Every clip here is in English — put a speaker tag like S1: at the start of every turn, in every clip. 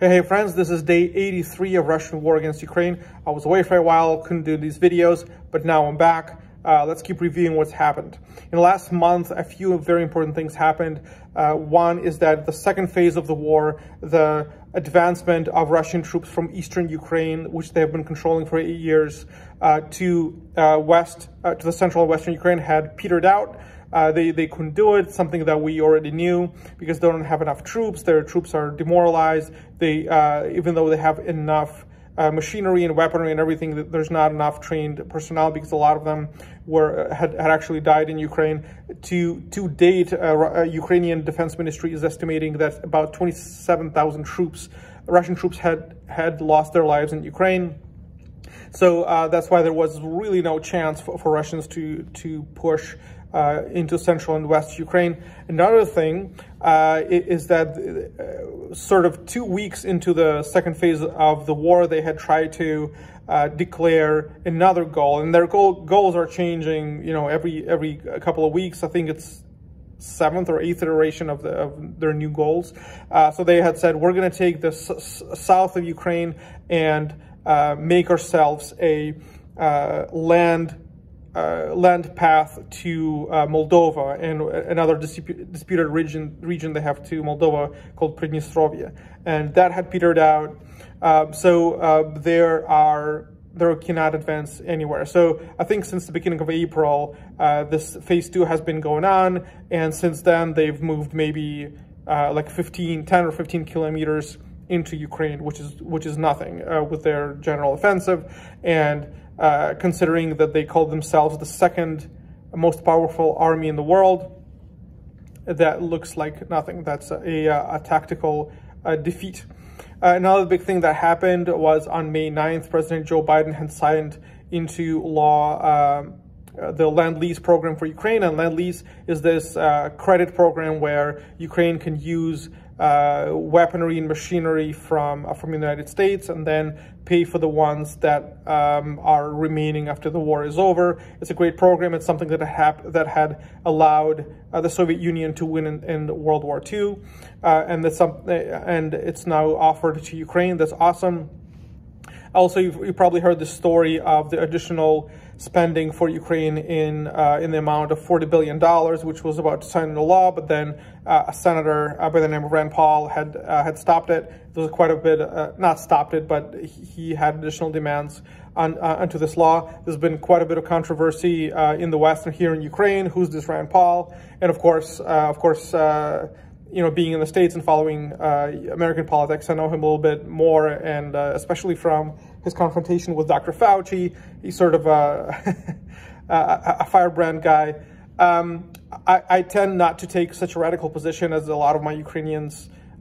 S1: Hey friends, this is day 83 of Russian war against Ukraine. I was away for a while, couldn't do these videos, but now I'm back. Let's keep reviewing what's happened. In the last month, a few very important things happened. One is that the second phase of the war, the advancement of Russian troops from eastern Ukraine, which they have been controlling for 8 years, to the central and western Ukraine, had petered out. They couldn't do it, something that we already knew, because they don't have enough troops. Their troops are demoralized. Even though they have enough machinery and weaponry and everything, there's not enough trained personnel, because a lot of them had actually died in Ukraine. To date, Ukrainian Defense Ministry is estimating that about 27,000 Russian troops had lost their lives in Ukraine. So that's why there was really no chance for Russians to push into central and west Ukraine. Another thing is that sort of 2 weeks into the second phase of the war, they had tried to declare another goal, and their goals are changing, every couple of weeks. I think it's 7th or 8th iteration of their new goals. So they had said, we're going to take the south of Ukraine and make ourselves a land path to Moldova and another disputed region they have to Moldova called Pridnestrovia, and that had petered out. So they cannot advance anywhere. So I think since the beginning of April, this phase 2 has been going on, and since then they've moved maybe like 10 or 15 kilometers into Ukraine, which is nothing with their general offensive. And considering that they call themselves the second most powerful army in the world, that looks like nothing. That's a tactical defeat. Another big thing that happened was on May 9th, President Joe Biden had signed into law the Lend-lease program for Ukraine. And Lend-lease is this credit program where Ukraine can use weaponry and machinery from the United States and then pay for the ones that are remaining after the war is over. It's a great program. It's something that had allowed the Soviet Union to win in World War II, and it's now offered to Ukraine. That's awesome. Also, you probably heard the story of the additional spending for Ukraine in the amount of $40 billion, which was about to sign into law, but then a senator by the name of Rand Paul had stopped it. There was quite a bit, not stopped it, but he had additional demands onto this law. There's been quite a bit of controversy in the West and here in Ukraine. Who's this Rand Paul? And of course, being in the States and following American politics, I know him a little bit more, and especially from his confrontation with Dr. Fauci. He's sort of a firebrand guy. I tend not to take such a radical position as a lot of my Ukrainian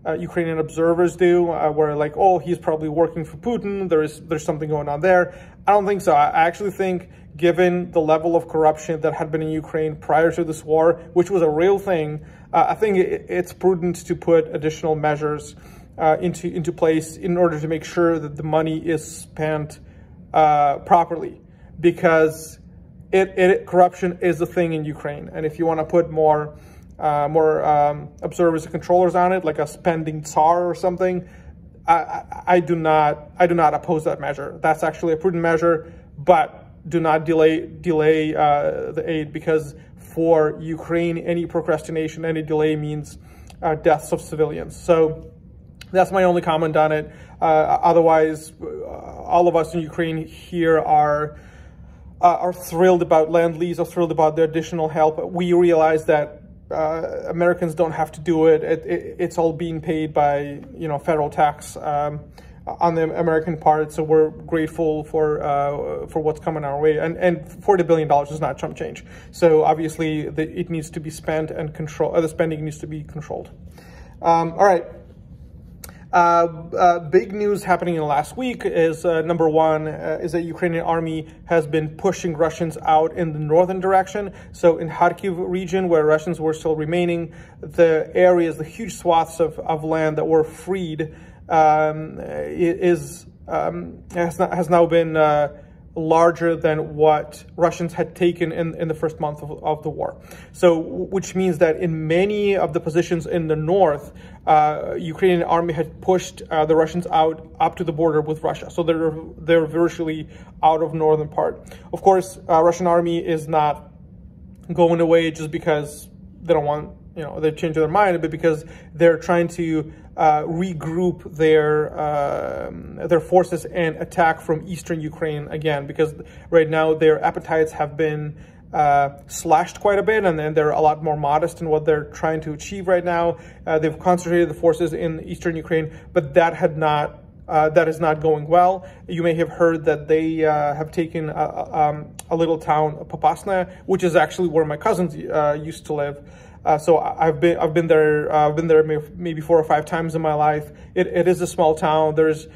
S1: observers do, where like, oh, he's probably working for Putin. There's something going on there. I don't think so. I actually think, given the level of corruption that had been in Ukraine prior to this war, which was a real thing, I think it's prudent to put additional measures into place in order to make sure that the money is spent properly, because corruption is a thing in Ukraine. And if you want to put more observers and controllers on it, like a spending tsar or something, I do not oppose that measure. That's actually a prudent measure, but do not delay the aid, because for Ukraine, any procrastination, any delay means deaths of civilians. So that's my only comment on it. Otherwise, all of us in Ukraine here are thrilled about Lend-lease, are thrilled about the additional help. We realize that Americans don't have to do it. It's all being paid by federal tax on the American part, so we're grateful for what's coming our way. And $40 billion is not chump change. So obviously it needs to be spent, and the spending needs to be controlled. All right. Big news happening in the last week is, number one, is that Ukrainian army has been pushing Russians out in the northern direction. So in Kharkiv region, where Russians were still remaining, the huge swaths of land that were freed has now been larger than what Russians had taken in the first month of the war. So, which means that in many of the positions in the north, Ukrainian army had pushed the Russians out up to the border with Russia. So they're virtually out of northern part. Of course, Russian army is not going away just because they don't want, they're changing their mind, but because they're trying to regroup their forces and attack from eastern Ukraine again, because right now their appetites have been slashed quite a bit, and then they're a lot more modest in what they're trying to achieve right now. They've concentrated the forces in eastern Ukraine, but that is not going well. You may have heard that they have taken a little town, Popasna, which is actually where my cousins used to live. So I've been there maybe 4 or 5 times in my life. It is a small town. There's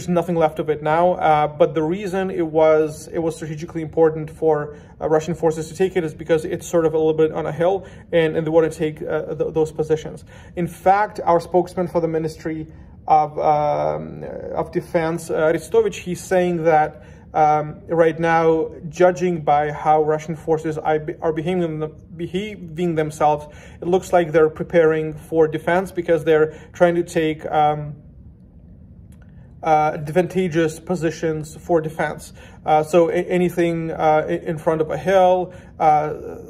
S1: nothing left of it now. But the reason it was strategically important for Russian forces to take it is because it's sort of a little bit on a hill, and they want to take those positions. In fact, our spokesman for the Ministry of Defense, Aristovich, he's saying that right now, judging by how Russian forces are behaving themselves, it looks like they're preparing for defense, because they're trying to take advantageous positions for defense. So anything in front of a hill,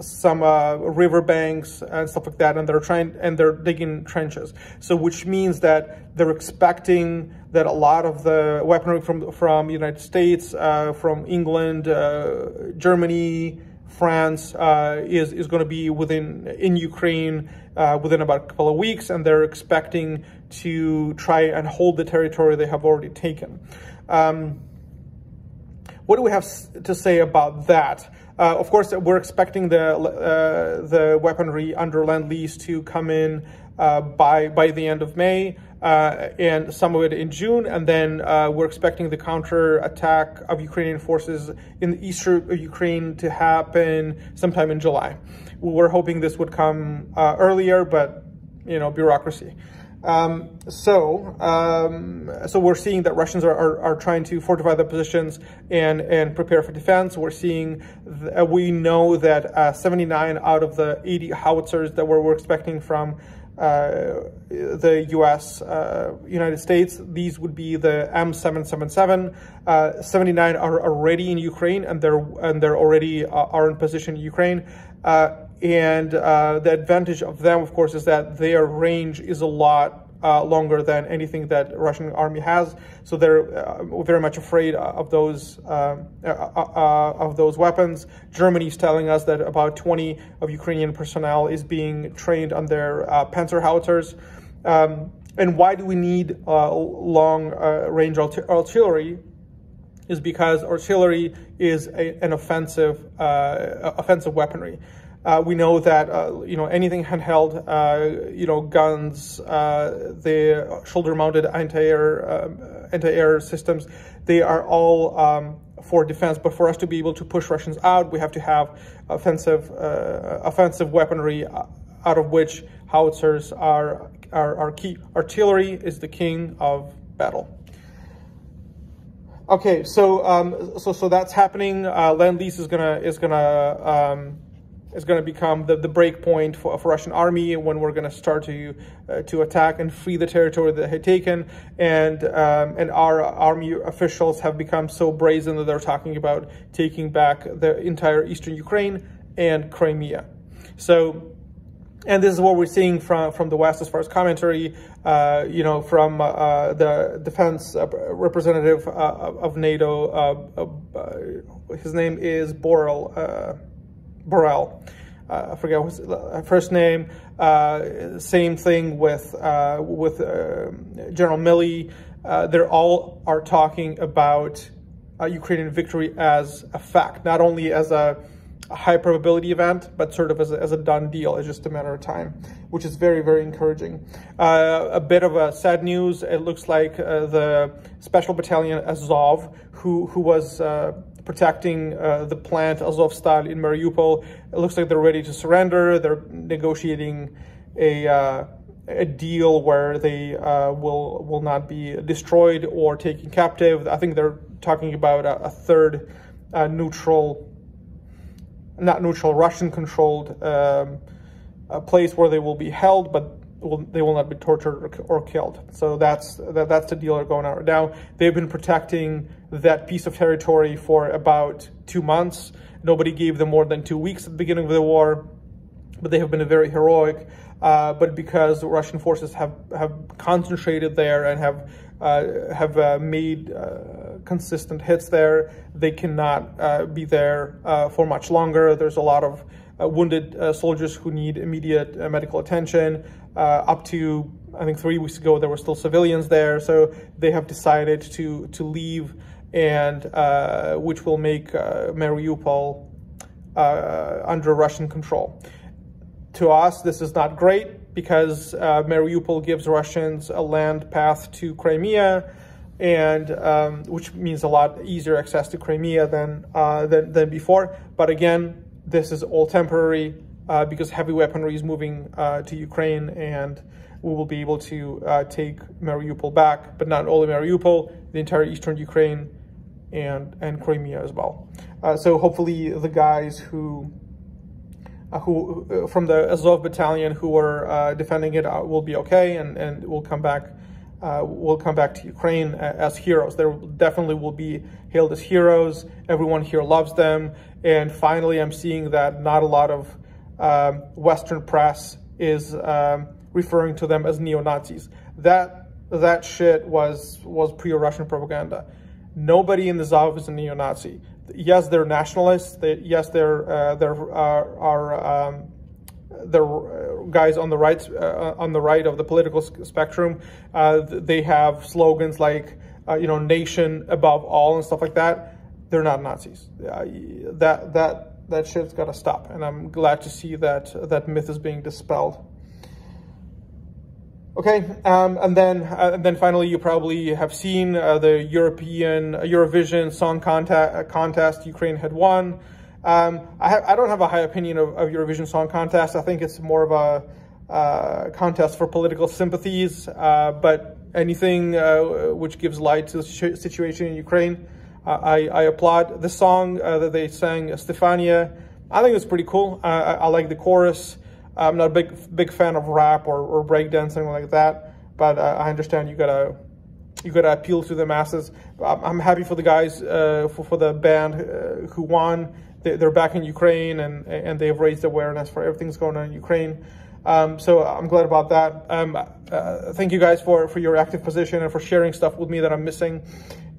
S1: some river banks and stuff like that, and they're digging trenches. So which means that they're expecting that a lot of the weaponry from the United States, from England, Germany, France is going to be in Ukraine within about a couple of weeks, and they're expecting to try and hold the territory they have already taken. What do we have to say about that? Of course, we're expecting the weaponry under Lend-lease to come in by the end of May, and some of it in June, and then we're expecting the counter-attack of Ukrainian forces in the east of Ukraine to happen sometime in July. We're hoping this would come earlier, but bureaucracy. So we're seeing that Russians are trying to fortify their positions and prepare for defense. We know that 79 out of the 80 howitzers that we're expecting from the United States, these would be the M777. 79 are already in Ukraine, and they're already are in position in Ukraine. And the advantage of them, of course, is that their range is a lot longer than anything that Russian army has. So they're very much afraid of those weapons. Germany's telling us that about 20 of Ukrainian personnel is being trained on their Panzer howitzers. And why do we need long range artillery? Is because artillery is an offensive weaponry. We know that anything handheld, guns, the shoulder-mounted anti-air systems, they are all for defense. But for us to be able to push Russians out, we have to have offensive weaponry, out of which howitzers are key. Artillery is the king of battle. Okay, so that's happening. Lend-lease is gonna become the break point for Russian army when we're gonna start to attack and free the territory that they had taken. And our army officials have become so brazen that they're talking about taking back the entire eastern Ukraine and Crimea. So. And this is what we're seeing from the West as far as commentary, from the defense representative of NATO. His name is Borrell. I forget his first name. Same thing with General Milley. They all are talking about Ukrainian victory as a fact, not only as a high probability event, but sort of as a done deal. It's just a matter of time, which is very, very encouraging. A bit of a sad news. It looks like the special battalion Azov, who was protecting the plant Azovstal in Mariupol, it looks like they're ready to surrender. They're negotiating a a deal where they will not be destroyed or taken captive. I think they're talking about a third neutral, not neutral, Russian-controlled place where they will be held, but they will not be tortured or killed. So that's the deal they're going on right now. They've been protecting that piece of territory for about 2 months. Nobody gave them more than 2 weeks at the beginning of the war, but they have been very heroic. But because Russian forces have concentrated there and have made consistent hits there, they cannot be there for much longer. There's a lot of wounded soldiers who need immediate medical attention. Up to, I think, 3 weeks ago, there were still civilians there, so they have decided to leave, and which will make Mariupol under Russian control. To us, this is not great because Mariupol gives Russians a land path to Crimea, and which means a lot easier access to Crimea than before. But again, this is all temporary because heavy weaponry is moving to Ukraine, and we will be able to take Mariupol back, but not only Mariupol, the entire eastern Ukraine and Crimea as well. So hopefully the guys who from the Azov battalion who were defending it will be okay, and will come back to Ukraine as heroes. They definitely will be hailed as heroes. Everyone here loves them. And finally, I'm seeing that not a lot of Western press is referring to them as neo-Nazis. That shit was pure Russian propaganda. Nobody in the Azov is a neo-Nazi. Yes, they're nationalists. Yes, they're guys on the right of the political spectrum. They have slogans like "nation above all" and stuff like that. They're not Nazis. That shit's got to stop, and I'm glad to see that myth is being dispelled. Okay, and then finally, you probably have seen the Eurovision Song Contest. Ukraine had won. I don't have a high opinion of Eurovision Song Contest. I think it's more of a contest for political sympathies. But anything which gives light to the situation in Ukraine, I applaud. The song that they sang, Stefania, I think it's pretty cool. I like the chorus. I'm not a big fan of rap or breakdancing like that, but I understand you gotta appeal to the masses. I'm happy for the guys, for the band who won. They're back in Ukraine, and they've raised awareness for everything's going on in Ukraine. So I'm glad about that. Thank you guys for your active position and for sharing stuff with me that I'm missing.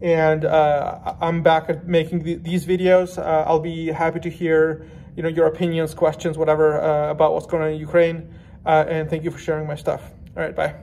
S1: And I'm back at making these videos. I'll be happy to hear your opinions, questions, whatever, about what's going on in Ukraine. And thank you for sharing my stuff. All right, bye.